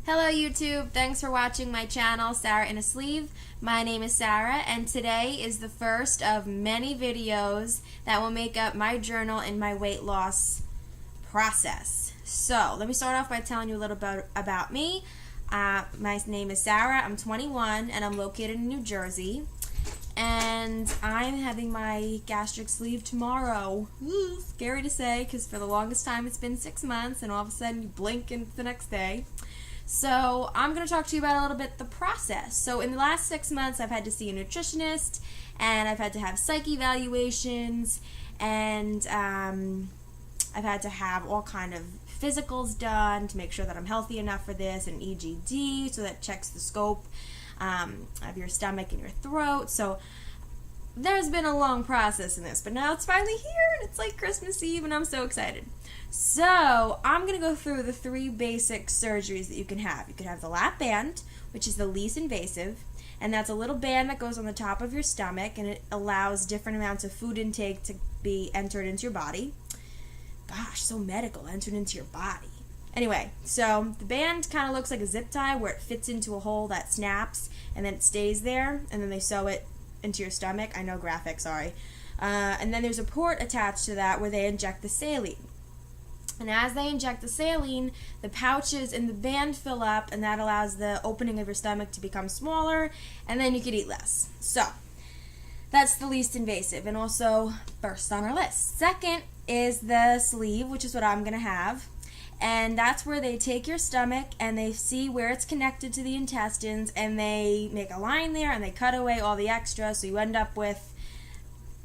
Hello YouTube, thanks for watching my channel, Sarah in a Sleeve. My name is Sarah and today is the first of many videos that will make up my journal in my weight loss process. So, let me start off by telling you a little bit about me. My name is Sarah, I'm 21 and I'm located in New Jersey. And I'm having my gastric sleeve tomorrow. Ooh, scary to say because for the longest time it's been 6 months and all of a sudden you blink and it's the next day. So I'm going to talk to you about a little bit the process. So in the last 6 months I've had to see a nutritionist and I've had to have psych evaluations and I've had to have all kind of physicals done to make sure that I'm healthy enough for this, and EGD, so that checks the scope of your stomach and your throat. So there's been a long process in this, but now it's finally here and it's like Christmas Eve and I'm so excited. So I'm going to go through the 3 basic surgeries that you can have. You can have the lap band, which is the least invasive, and that's a little band that goes on the top of your stomach and it allows different amounts of food intake to be entered into your body. Gosh, so medical, entered into your body. Anyway, so the band kind of looks like a zip tie where it fits into a hole that snaps and then it stays there and then they sew it into your stomach. I know, graphic, sorry. And then there's a port attached to that where they inject the saline. And as they inject the saline, the pouches in the band fill up and that allows the opening of your stomach to become smaller and then you could eat less. So that's the least invasive and also first on our list. Second is the sleeve, which is what I'm going to have. And that's where they take your stomach and they see where it's connected to the intestines and they make a line there and they cut away all the extra, so you end up with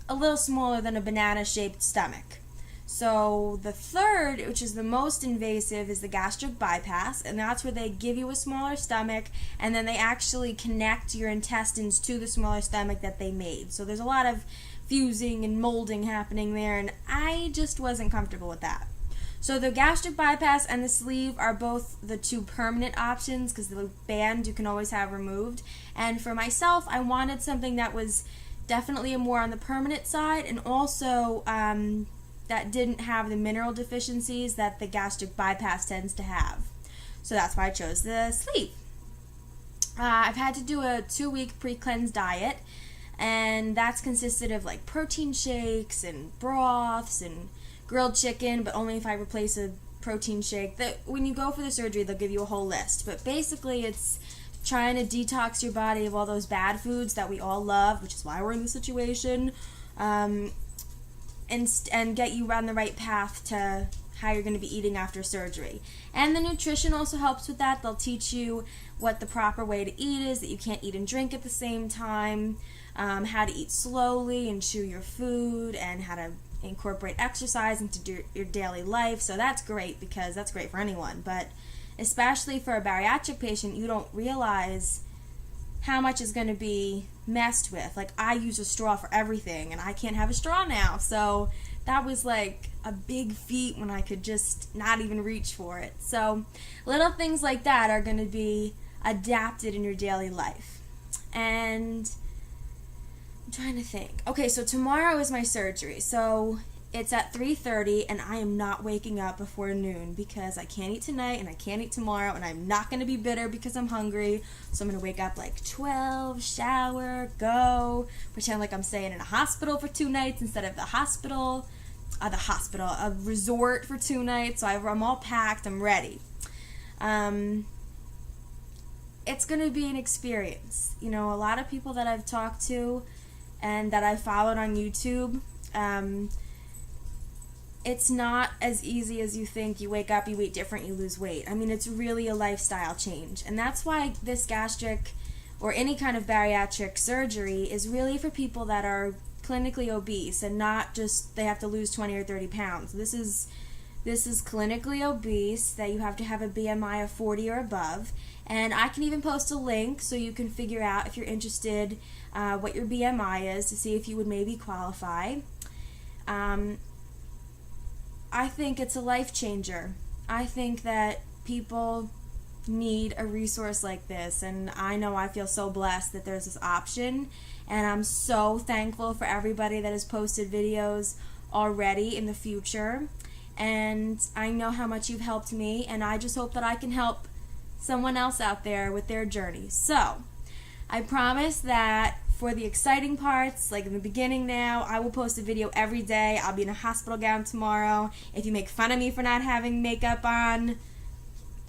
a little smaller than a banana-shaped stomach. So the third, which is the most invasive, is the gastric bypass, and that's where they give you a smaller stomach and then they actually connect your intestines to the smaller stomach that they made. So there's a lot of fusing and molding happening there and I just wasn't comfortable with that. So the gastric bypass and the sleeve are both the 2 permanent options because the band you can always have removed. And for myself, I wanted something that was definitely more on the permanent side and also that didn't have the mineral deficiencies that the gastric bypass tends to have. So that's why I chose the sleeve. I've had to do a 2-week pre-cleanse diet and that's consisted of like protein shakes and broths and grilled chicken, but only if I replace a protein shake. That when you go for the surgery, they'll give you a whole list. But basically, it's trying to detox your body of all those bad foods that we all love, which is why we're in this situation, and get you on the right path to how you're going to be eating after surgery. And the nutrition also helps with that. They'll teach you what the proper way to eat is, that you can't eat and drink at the same time, how to eat slowly and chew your food, and how to incorporate exercise into your daily life. So that's great because that's great for anyone, but especially for a bariatric patient, you don't realize how much is going to be messed with. Like, I use a straw for everything and I can't have a straw now, so that was like a big feat when I could just not even reach for it. So little things like that are going to be adapted in your daily life. And I'm trying to think. Okay, so tomorrow is my surgery. So it's at 3:30 and I am not waking up before noon because I can't eat tonight and I can't eat tomorrow and I'm not going to be bitter because I'm hungry. So I'm going to wake up like 12, shower, go, pretend like I'm staying in a hospital for 2 nights instead of a resort for 2 nights. So I'm all packed, I'm ready. It's going to be an experience. You know, a lot of people that I've talked to and that I followed on YouTube, it's not as easy as you think. You wake up, you eat different, you lose weight. I mean, it's really a lifestyle change. And that's why this gastric or any kind of bariatric surgery is really for people that are clinically obese and not just they have to lose 20 or 30 pounds. This is clinically obese, that you have to have a BMI of 40 or above. And I can even post a link so you can figure out, if you're interested, what your BMI is to see if you would maybe qualify. I think it's a life changer. I think that people need a resource like this, and I know I feel so blessed that there's this option, and I'm so thankful for everybody that has posted videos already in the future. And I know how much you've helped me, and I just hope that I can help someone else out there with their journey. So, I promise that for the exciting parts, like in the beginning now, I will post a video every day. I'll be in a hospital gown tomorrow. If you make fun of me for not having makeup on,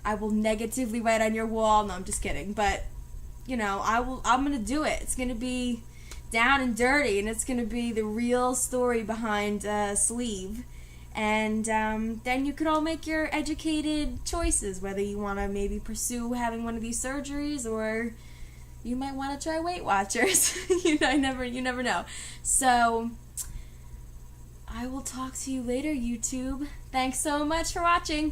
I will negatively write on your wall. No, I'm just kidding. But, you know, I'm going to do it. It's going to be down and dirty, and it's going to be the real story behind sleeve. And then you could all make your educated choices, whether you want to maybe pursue having one of these surgeries, or you might want to try Weight Watchers. You never know. So, I will talk to you later, YouTube. Thanks so much for watching.